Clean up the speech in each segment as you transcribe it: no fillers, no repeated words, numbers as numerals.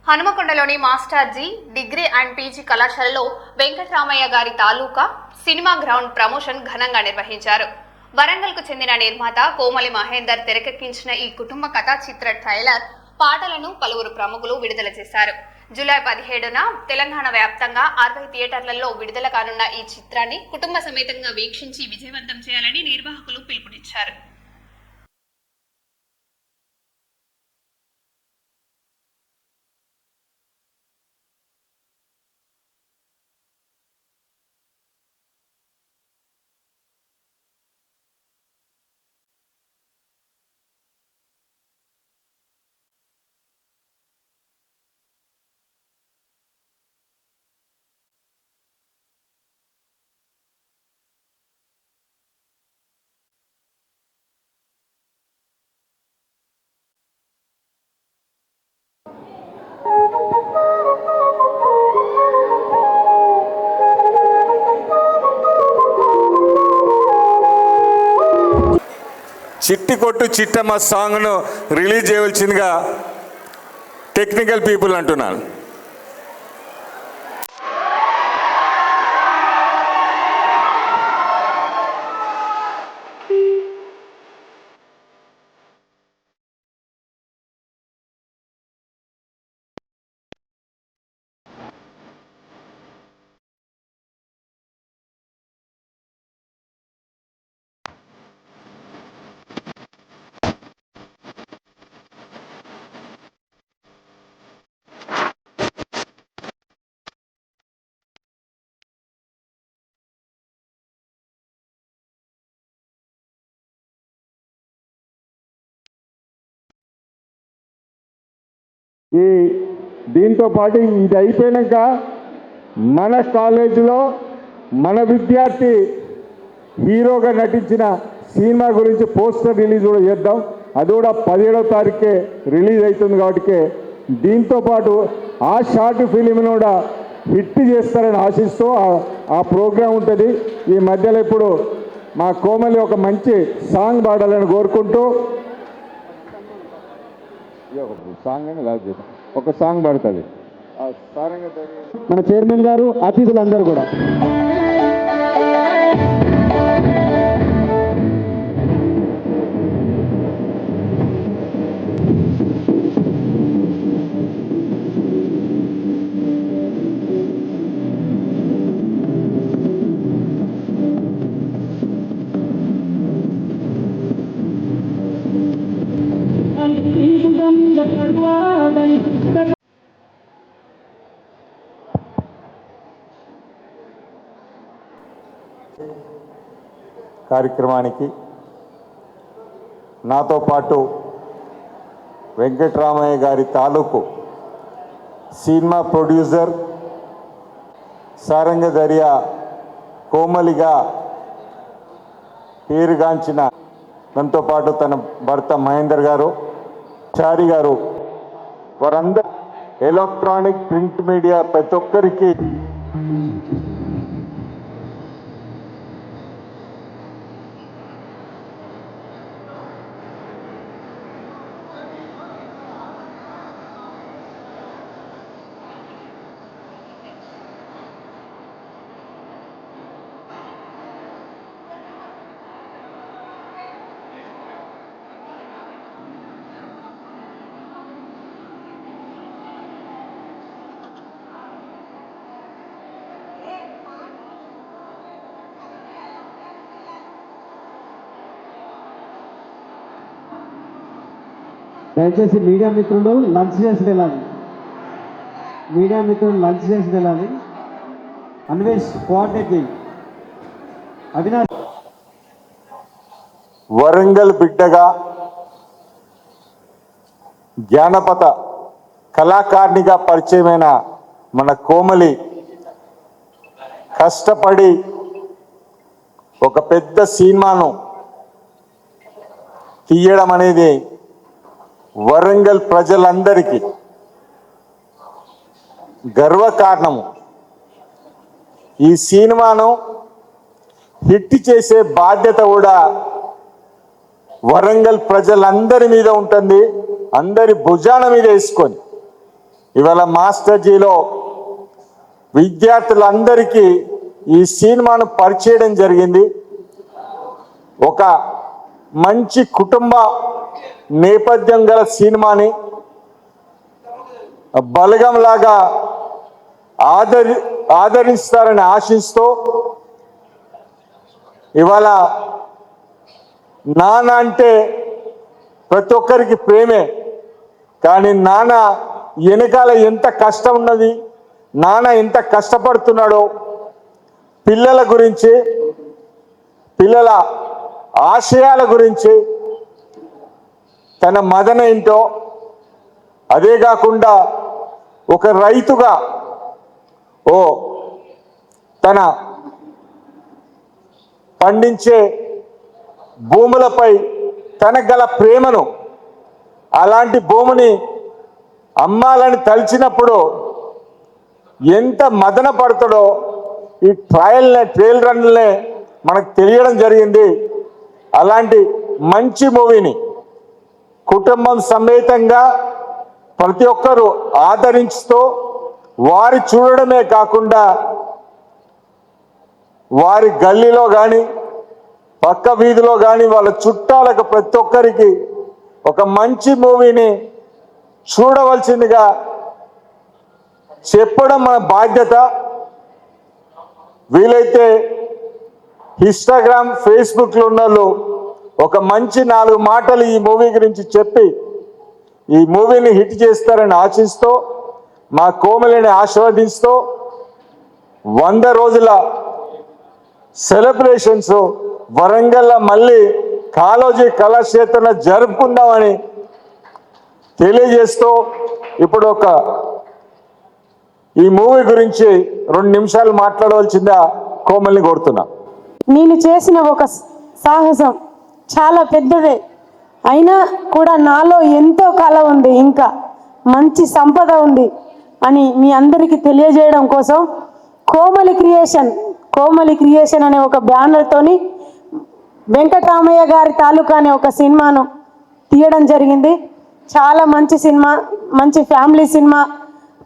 హనుమకొండలోని master ji degree and PG కళాశాలలో వెంకటరామయ్య గారి తాలూకా cinema ground promotion ఘనంగా నిర్వహించారు. వరంగల్కు చెందిన నిర్మాత కోమలి మహేందర్ తెరకెక్కించిన ఈ కుటుంబ కథా చిత్ర ట్రైలర్ పాటలను పలువురు ప్రముఖులు విడుదల చేశారు. జూలై 17న తెలంగాణ వ్యాప్తంగా 60 థియేటర్లలో విడుదల కానున్న ఈ చిత్రాన్ని కుటుంబ సమేతంగా వీక్షించి విజయవంతం చేయాలని నిర్వాహకులు పిలుపునిచ్చారు. చిట్టి కొట్టు చిట్టమ్మ సాంగ్ను రిలీజ్ చేయవలసిందిగా టెక్నికల్ పీపుల్ అంటున్నాను. దీంతో పాటు ఇది అయిపోయాక మన కాలేజీలో మన విద్యార్థి హీరోగా నటించిన సినిమా గురించి పోస్టర్ రిలీజ్ కూడా చేద్దాం. అది కూడా 17వ తారీఖుకే రిలీజ్ అవుతుంది. కాబట్టి దీంతో పాటు ఆ షార్ట్ ఫిలింను కూడా హిట్ చేస్తారని ఆశిస్తూ ఆ ప్రోగ్రాం ఉంటుంది. ఈ మధ్యలో ఇప్పుడు మా కోమలి ఒక మంచి సాంగ్ పాడాలని కోరుకుంటూ సాంగ్ అని లాస్ట్ చేద్దాం. ఒక సాంగ్ పడుతుంది. మన చైర్మన్ గారు అతిథులందరూ కూడా కార్యక్రమానికి నాతో పాటు వెంకటరామయ్య గారి తాలూకు సినిమా ప్రొడ్యూసర్ సారంగ దర్యా కోమలిగా పేరుగాంచిన దాంతో పాటు తన భర్త మహేందర్ గారు, చారి గారు, వారందరూ ఎలక్ట్రానిక్ ప్రింట్ మీడియా ప్రతి ఒక్కరికి దయచేసి మీడియా మిత్రులు లంచ్ చేసి వెళ్ళాలి. అన్వేష్ కోఆర్డినేటింగ్ అవినాష్ వరంగల్ బిడ్డగా జానపద కళాకారిణిగా పరిచయమైన మన కోమలి కష్టపడి ఒక పెద్ద సినిమాను తీయడం అనేది వరంగల్ ప్రజలందరికీ గర్వకారణము. ఈ సినిమాను హిట్ చేసే బాధ్యత కూడా వరంగల్ ప్రజలందరి మీద ఉంటుంది. అందరి భుజాన మీద వేసుకొని ఇవాళ మాస్టర్జీలో విద్యార్థులందరికీ ఈ సినిమాను పరిచయం జరిగింది. ఒక మంచి కుటుంబ నేపథ్యం గల సినిమాని బలగంలాగా ఆదరిస్తారని ఆశిస్తూ ఇవాళ నాన్న అంటే ప్రతి ఒక్కరికి ప్రేమే, కానీ నాన్న వెనకాల ఎంత కష్టం ఉన్నది, నాన్న ఎంత కష్టపడుతున్నాడో, పిల్లల గురించి, పిల్లల ఆశయాల గురించి, తన మదన ఏంటో, అదే కాకుండా ఒక రైతుగా తన పండించే భూములపై తనకు గల ప్రేమను, అలాంటి భూమిని అమ్మాలని తలిచినప్పుడు ఎంత మదన పడతాడో ఈ ట్రయల్ రన్లనే మనకు తెలియడం జరిగింది. అలాంటి మంచి మూవీని కుటుంబం సమేతంగా ప్రతి ఒక్కరూ ఆదరించుతూ వారి చూడడమే కాకుండా వారి గల్లీలో కానీ పక్క వీధిలో కానీ వాళ్ళ చుట్టాలకు ప్రతి ఒక్కరికి ఒక మంచి మూవీని చూడవలసిందిగా చెప్పడం మన బాధ్యత. వీలైతే ఇన్స్టాగ్రామ్, ఫేస్బుక్లో ఉన్న వాళ్ళు ఒక మంచి 4 మాటలు ఈ మూవీ గురించి చెప్పి ఈ మూవీని హిట్ చేస్తారని ఆశిస్తూ, మా కోమలిని ఆశీర్వదిస్తూ 100 రోజుల సెలబ్రేషన్స్ వరంగల్లో మళ్ళీ కాళోజీ కళాక్షేత్రంలో జరుపుకుందామని తెలియజేస్తూ ఇప్పుడు ఈ మూవీ గురించి 2 నిమిషాలు మాట్లాడవలసిందా కోమల్ని కోరుతున్నా. నేను చేసిన ఒక సాహసం చాలా పెద్దదే, అయినా కూడా నాలో ఎంతో కళ ఉంది, ఇంకా మంచి సంపద ఉంది అని మీ అందరికీ తెలియజేయడం కోసం కోమలి క్రియేషన్ అనే ఒక బ్యానర్తోని వెంకటరామయ్య గారి తాలూకా అనే ఒక సినిమాను తీయడం జరిగింది. చాలా మంచి సినిమా, మంచి ఫ్యామిలీ సినిమా.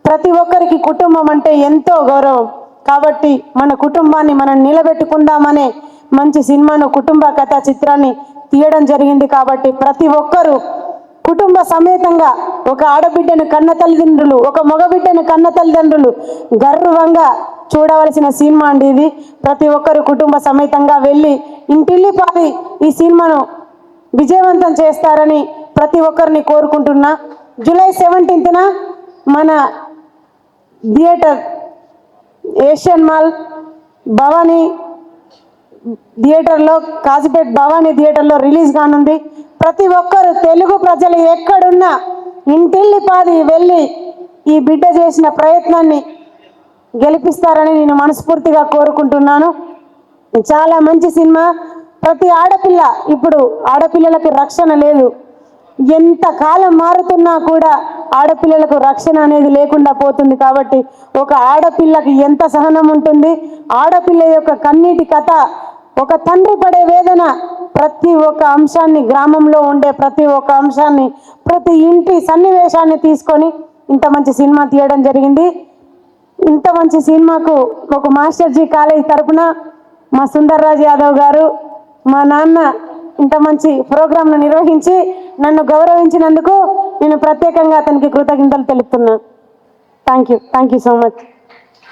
ప్రతి ఒక్కరికి కుటుంబం అంటే ఎంతో గౌరవం కాబట్టి మన కుటుంబాన్ని మనం నిలబెట్టుకుందామనే మంచి సినిమాను, కుటుంబ కథా చిత్రాన్ని తీయడం జరిగింది. కాబట్టి ప్రతి ఒక్కరూ కుటుంబ సమేతంగా ఒక ఆడబిడ్డను కన్న తల్లిదండ్రులు, ఒక మగబిడ్డను కన్న తల్లిదండ్రులు గర్వంగా చూడవలసిన సినిమా అండి ఇది. ప్రతి ఒక్కరు కుటుంబ సమేతంగా వెళ్ళి ఇంటిల్లిపాది ఈ సినిమాను విజయవంతం చేస్తారని ప్రతి ఒక్కరిని కోరుకుంటున్నా. జూలై 17న మన థియేటర్ ఏషియన్ మాల్ భవానీ థియేటర్లో, కాజీపేట్ భవానీ థియేటర్లో రిలీజ్ కానుంది. ప్రతి ఒక్కరు తెలుగు ప్రజలు ఎక్కడున్నా ఇంటిల్లిపాది వెళ్ళి ఈ బిడ్డ చేసిన ప్రయత్నాన్ని గెలిపిస్తారని నేను మనస్ఫూర్తిగా కోరుకుంటున్నాను. చాలా మంచి సినిమా. ప్రతి ఆడపిల్ల, ఇప్పుడు ఆడపిల్లలకు రక్షణ లేదు, ఎంత కాలం మారుతున్నా కూడా ఆడపిల్లలకు రక్షణ అనేది లేకుండా పోతుంది. కాబట్టి ఒక ఆడపిల్లకి ఎంత సహనం ఉంటుంది, ఆడపిల్ల యొక్క కన్నీటి కథ, ఒక తండ్రి పడే వేదన, ప్రతి ఒక్క అంశాన్ని, గ్రామంలో ఉండే ప్రతి ఒక్క అంశాన్ని, ప్రతి ఇంటి సన్నివేశాన్ని తీసుకొని ఇంత మంచి సినిమా తీయడం జరిగింది. ఇంత మంచి సినిమాకు ఒక మాస్టర్జీ కాలేజ్ తరపున మా సుందర్రాజ్ యాదవ్ గారు, మా నాన్న ఇంత మంచి ప్రోగ్రాంను నిర్వహించి నన్ను గౌరవించినందుకు నేను ప్రత్యేకంగా అతనికి కృతజ్ఞతలు తెలుపుతున్నాను. Thank you so much.